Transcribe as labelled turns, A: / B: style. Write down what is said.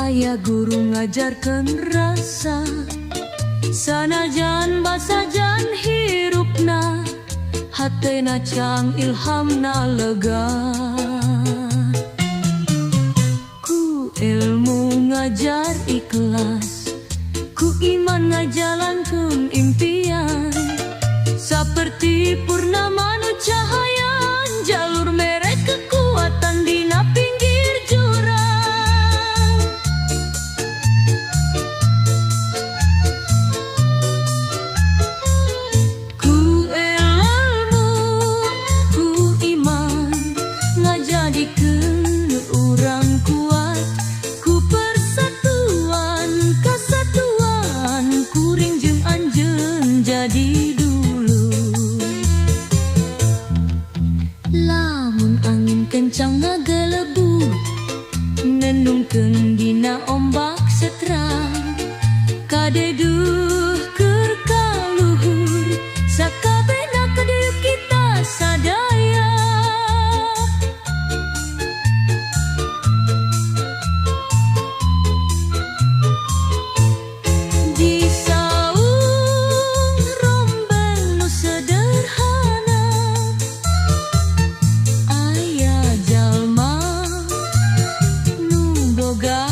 A: Ayah guru ngajarkan rasa, sanajan basajan hirupna, hatena cang ilhamna lega. Ku ilmu ngajar ikhlas, ku iman ngajalankan impian, seperti purnama nu cahayan, jalur merek kekuatan dina pinggir jurang. Ku ilmu, ku iman, ngajadikeun urang kuat, ku persatuan, kesatuan, kuring jeung anjeun jadi dulu. Lamun angin kencang ngagelebu, nenungkeun dina ombak setrang, kadeduh keur kaluhur, sakabehna kadeu kita sadaya. Di saung rombeng nu sederhana, aya jalma nu boga